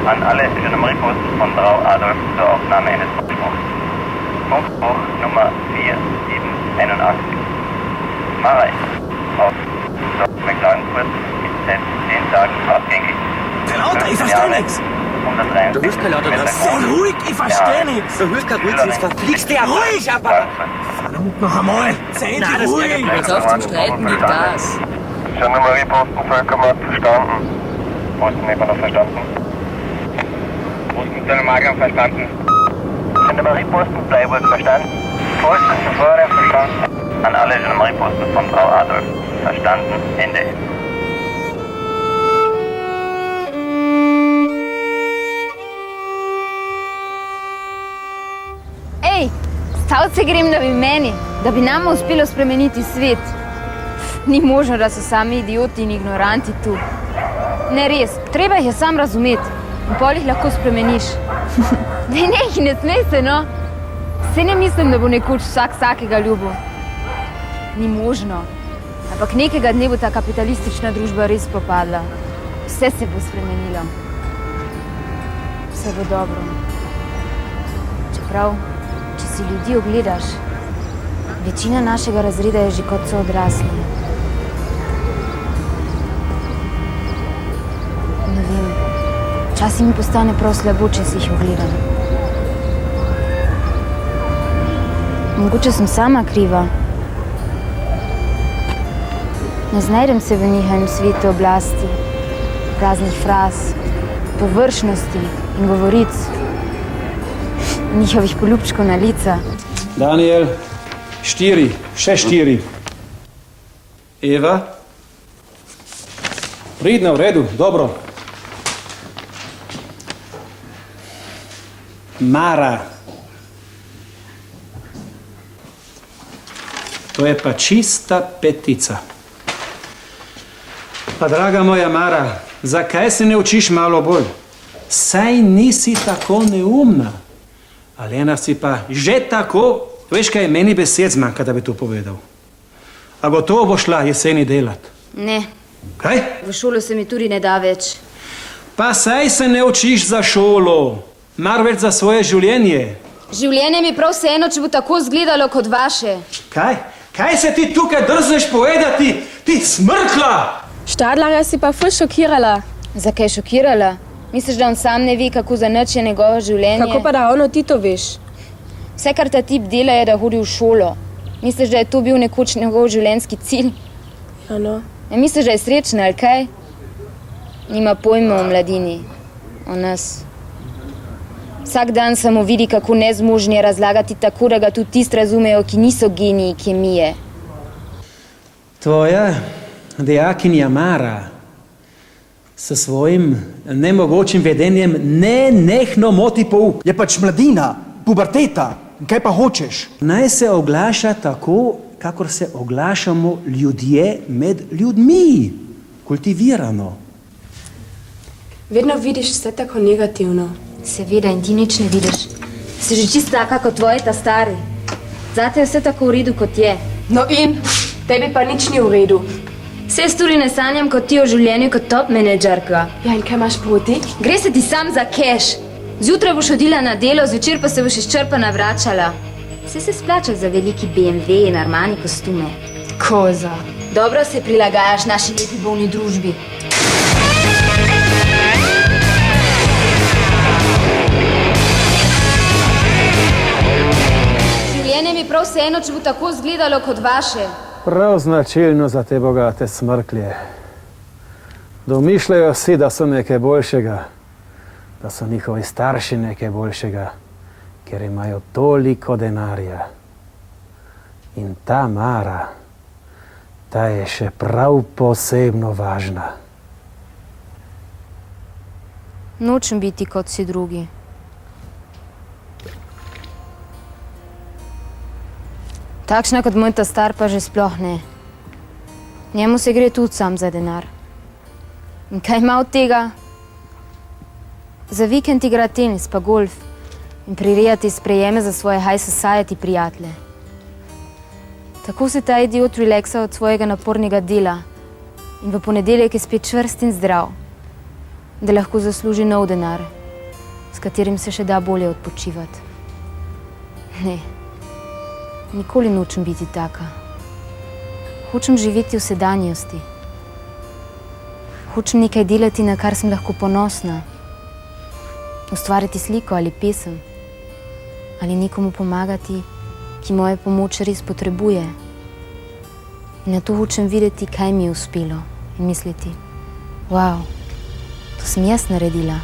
An alle Gendarmerieposten von Brau Adolf zur Aufnahme eines Funkspruchs. Funkspruch Nummer 4781. Mara auf Mecklenburg ist seit 10 Tagen abgängig. Kein Lauter, ich verstehe nichts. Du hörst kein Lauter, das. Sei ruhig, ich verstehe nichts. Du hörst kein ruhig, jetzt verfliegst du ja ruhig, aber... Verdammt noch einmal. Sei endlich ruhig. Jetzt auf zum Streiten, gib Gas. Gendarmerieposten Völkermarkt verstanden. Posten nicht noch verstanden. Posten Telemark verstanden. Gendarmerieposten Bleiburg verstanden. Posten zuvor verstanden. An alle Gendarmerieposten von Frau Adolf. Verstanden. Ende. Ej, stavci grem, da bi meni, da bi nam uspelo spremeniti svet. Ni možno, da so sami idioti in ignoranti tu. Ne res, treba jih je sam razumeti in pol jih lahko spremeniš. Ne smej se, no. Saj ne mislim, da bo nekoč vsakega ljubil. Ni možno. Ampak nekega dne bo ta kapitalistična družba res propadla. Vse se bo spremenilo. Vse bo dobro. Čeprav, če si ljudi ogledaš, večina našega razreda je že kot so odrasli. Ne vem, včasih mi postane prav slabo, če si jih ogledam. Mogoče sem sama kriva. Ne znajdem se v njihovem svetu oblasti, praznih fraz, površnosti in govoric, njihovih poljubčkov na lica. Daniel, 4, še 4. Eva? Pridna, v redu, dobro. Mara. To je pa čista petica. Pa draga moja Mara, zakaj se ne učiš malo bolj? Saj nisi tako neumna. Alena si pa že tako, veš kaj, meni besed zmanjka, da bi to povedal. A gotovo bo šla jeseni delat? Ne. Kaj? V šolo se mi tudi ne da več. Pa saj se ne učiš za šolo, marveč za svoje življenje. Življenje mi prav vseeno, če bo tako izgledalo kot vaše. Kaj? Kaj se ti tukaj drzneš povedati? Ti smrkla! Štadlarja si pa ful šokirala. Zakaj šokirala? Misliš, da on sam ne ve, kako za nič je njegovo življenje? Kako pa ravno ti to veš? Vse, kar ta tip dela, je, da hodi v šolo. Misliš, da je to bil nekoč njegov življenjski cilj? Ja, no. Misliš, da je srečna, ali kaj? Nima pojma o mladini, o nas. Vsak dan samo vidi, kako nezmožni je razlagati tako, da ga tudi tisti razumejo, ki niso geniji kemije. Tvoja dijakinja Mara s svojim nemogočim vedenjem nenehno moti pouk. Je pač mladina, puberteta. Kaj pa hočeš? Naj se oglaša tako, kakor se oglašamo ljudje med ljudmi. Kultivirano. Vedno vidiš vse tako negativno. Seveda, in ti nič ne vidiš. Si že čisto taka kot tvoji ta stari. Zate je vse tako v redu, kot je. No in? Tebi pa nič ni v redu. Vse tudi ne sanjam kot ti o življenju kot top menedžerka. Ja, in kaj imaš proti? Gre se ti sam za keš. Zjutraj boš hodila na delo, zvečer pa se boš izčrpana vračala. Vse se splača za veliki BMW in Armani kostume. Koza. Dobro se prilagajaš naši lepi bolni družbi. Življenje mi prav vseeno, če bo tako izgledalo kot vaše. Prav značilno za te bogate smrklje. Domišljajo si, da so nekaj boljšega, da so njihovi starši nekaj boljšega, ker imajo toliko denarja. In ta Mara, ta je še prav posebno važna. Nočem biti kot vsi drugi. Takšna kot moj ta star pa že sploh ne. Njemu se gre tudi sam za denar. In kaj ima od tega? Za vikend igra tenis pa golf in prirejati sprejeme za svoje high society prijatelje. Tako se ta idiot relaksa od svojega napornega dela in v ponedeljek je spet čvrst in zdrav, da lahko zasluži nov denar. s katerim se še da bolje odpočivati. Ne, nikoli nočem biti taka. Hočem živeti v sedanjosti. Hočem nekaj delati, na kar sem lahko ponosna. Ustvariti sliko ali pesem. Ali nekomu pomagati, ki moje pomoč res potrebuje. In na to hočem videti, kaj mi je uspelo. In misliti, wow, to sem jaz naredila.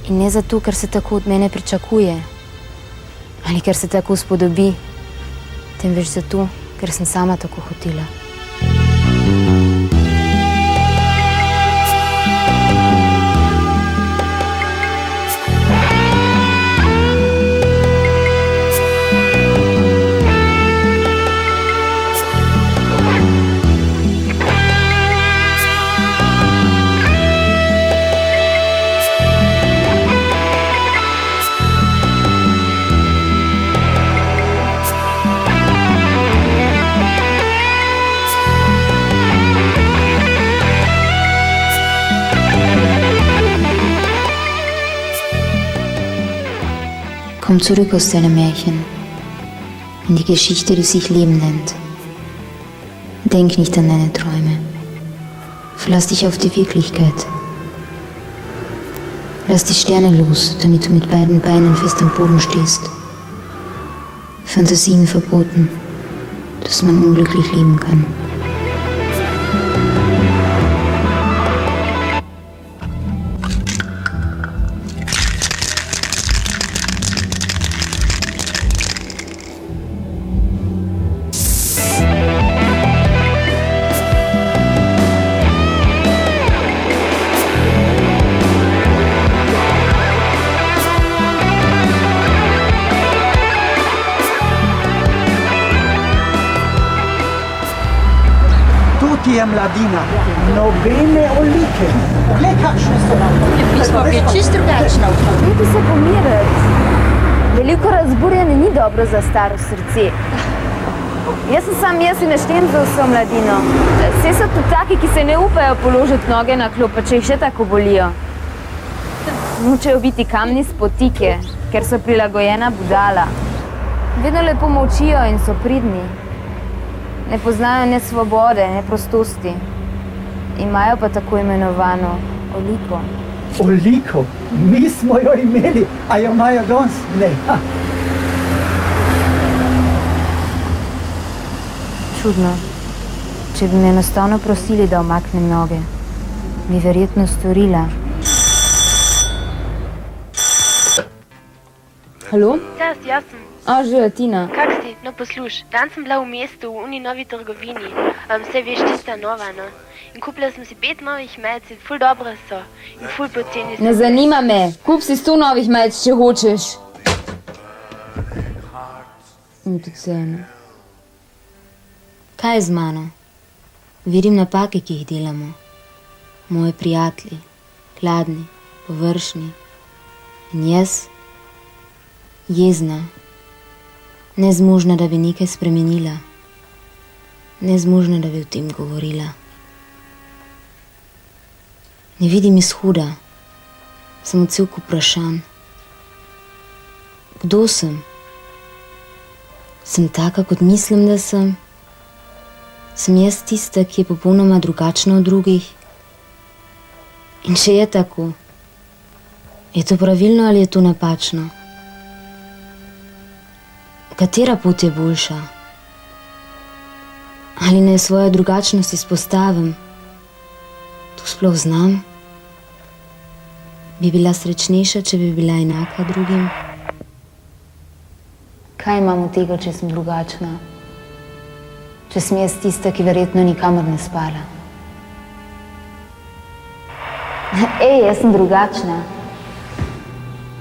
In ne zato, ker se tako od mene pričakuje. Ali ker se tako spodobi. Temveč zato, ker sem sama tako hotela. Komm zurück aus deinem Märchen, in die Geschichte, die sich Leben nennt. Denk nicht an deine Träume. Verlass dich auf die Wirklichkeit. Lass die Sterne los, damit du mit beiden Beinen fest am Boden stehst. Fantasien verboten, dass man unglücklich leben kann. Ti je mladina, nobene olike. Glej, kakšne so nam. Mi smo bili čisto drugačni. Dajte se pomiriti. Veliko razburjanje ni dobro za staro srce. Jaz in ne štem za vso mladino. Vse so tudi taki, ki se ne upajo položiti noge na klop, pa če jih še tako bolijo. Nočejo biti kamni spotike, ker so prilagojena budala. Vedno lepo molčijo in so pridni. Ne poznajo ne svobode, ne prostosti. Imajo pa tako imenovano oliko. Oliko? Mi smo jo imeli, a jo imajo danes? Ne. Čudno. Če bi me enostavno prosili, da omaknem noge, bi verjetno storila. Halo? Čas, jaz sem. Že, Tina. Kak si? No posluš, dan sem bila v mestu, v uni novi trgovini. Vse veš, tista nova, no. In kupila sem si 5 novih majic, ful dobre so. In ful poceni so. Ne zanima me. Kup si 100 novih majic, če hočeš. In tudi vseeno. Kaj je z mano? Vidim napake, ki jih delamo. Moji prijatelji, hladni, površni. In jaz, jezna. Nezmožna, da bi nekaj spremenila. Nezmožna, da bi o tem govorila. Ne vidim izhoda. Samo cel kup vprašanj. Kdo sem? Sem taka, kot mislim, da sem? Sem jaz tista, ki je popolnoma drugačna od drugih? In če je tako, je to pravilno ali je to napačno? Katera pot je boljša? Ali naj svojo drugačnost izpostavim? To sploh znam? Bi bila srečnejša, če bi bila enaka drugim? Kaj imam od tega, če sem drugačna? Če sem jaz tista, ki verjetno nikamor ne spala. Jaz sem drugačna.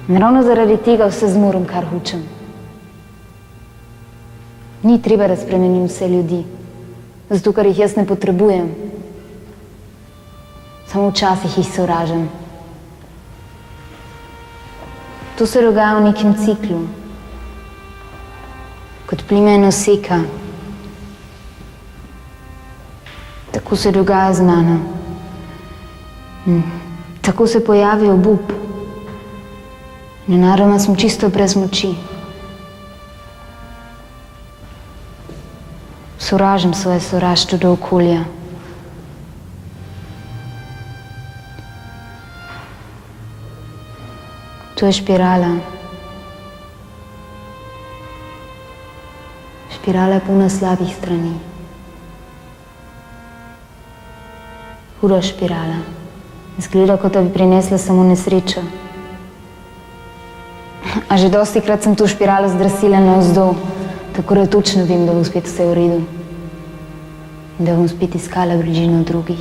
In ravno zaradi tega vse zmorem, kar hočem. Ni treba, da spremenim vse ljudi, zato ker jih jaz ne potrebujem. Samo včasih jih sovražim. To se dogaja v nekem ciklu. Kot plime eno seka. Tako se dogaja z mano. Tako se pojavi obup. Nenadoma sem čisto brez moči. Sovražim svoje sovraštvo do okolja. To je špirala. Špirala je polna slabih strani. Huda špirala. Izgleda, kot da bi prinesla samo nesrečo. A že dostikrat sem to špiralo zdrsila navzdol, tako da točno vem, da bo spet vse v redu. In da bom spet iskala bližino drugih.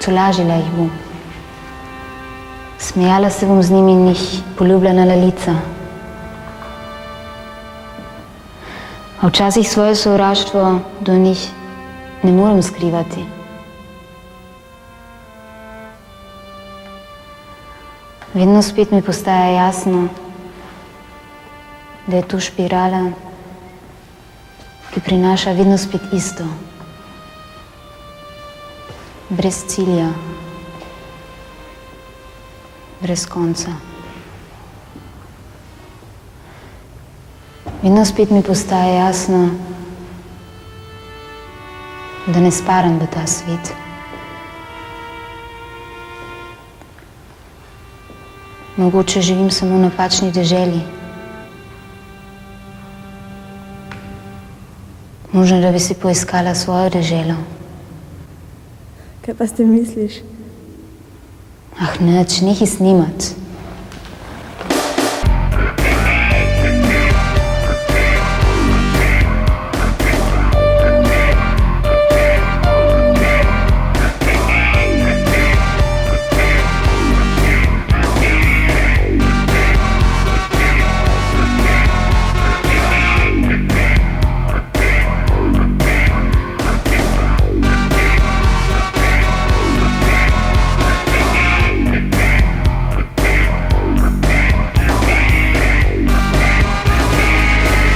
Tolažila jih bom. Smejala se bom z njimi in jih poljubljala na lica. A včasih svoje sovraštvo do njih ne morem skrivati. Vedno spet mi postaja jasno, da je to špirala, ki prinaša vedno spet isto. Brez cilja, brez konca. Vedno spet mi postaja jasno, da ne spadam v ta svet. Mogoče živim samo v napačni deželi. Možno, da bi si poiskala svojo deželo. Kaj pa ste misliš? Ah, nič, nehaj snimati.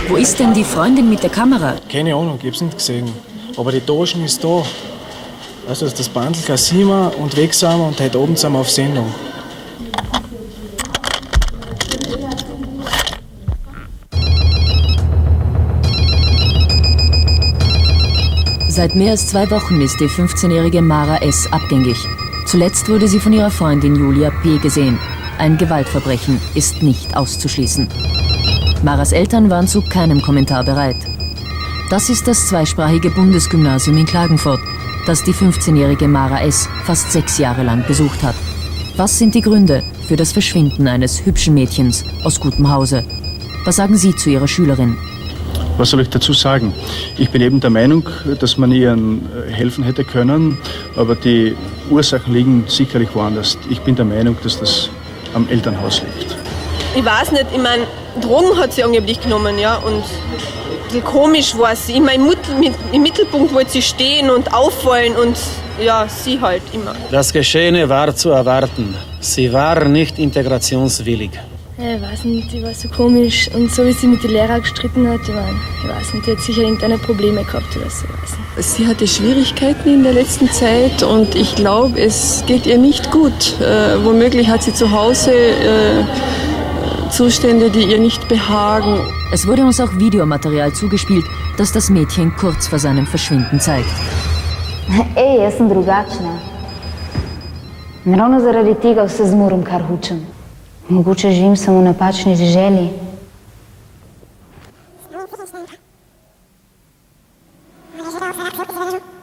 Wo ist denn die Freundin mit der Kamera? Keine Ahnung, ich hab's nicht gesehen. Aber die Taschen ist da. Also das Bandel kassieren wir und weg sind wir und heute Abend sind wir auf Sendung. Seit mehr als 2 Wochen ist die 15-jährige Mara S. abgängig. Zuletzt wurde sie von ihrer Freundin Julia P. gesehen. Ein Gewaltverbrechen ist nicht auszuschließen. Maras Eltern waren zu keinem Kommentar bereit. Das ist das zweisprachige Bundesgymnasium in Klagenfurt, das die 15-jährige Mara S. fast 6 Jahre lang besucht hat. Was sind die Gründe für das Verschwinden eines hübschen Mädchens aus gutem Hause? Was sagen Sie zu Ihrer Schülerin? Was soll ich dazu sagen? Ich bin eben der Meinung, dass man ihr helfen hätte können, aber die Ursachen liegen sicherlich woanders. Ich bin der Meinung, dass das am Elternhaus liegt. Ich weiß nicht, ich meine, Drogen hat sie angeblich genommen, ja, und komisch war sie. Ich meine, im Mittelpunkt wollte sie stehen und auffallen und ja, sie halt immer. Das Geschehene war zu erwarten. Sie war nicht integrationswillig. Ja, ich weiß nicht, die war so komisch und so wie sie mit den Lehrern gestritten hat, ich weiß nicht, die hat sicher irgendeine Probleme gehabt oder so, ich weiß nicht. Sie hatte Schwierigkeiten in der letzten Zeit und ich glaube, es geht ihr nicht gut. Womöglich hat sie zu Hause Zustände, die ihr nicht behagen. Es wurde uns auch Videomaterial zugespielt, das das Mädchen kurz vor seinem Verschwinden zeigt. Ej, jaz sem drugačna. In ravno zaradi tega vse zmorem, kar hočem. Mogoče živim samo v napačni deželi. Thank you.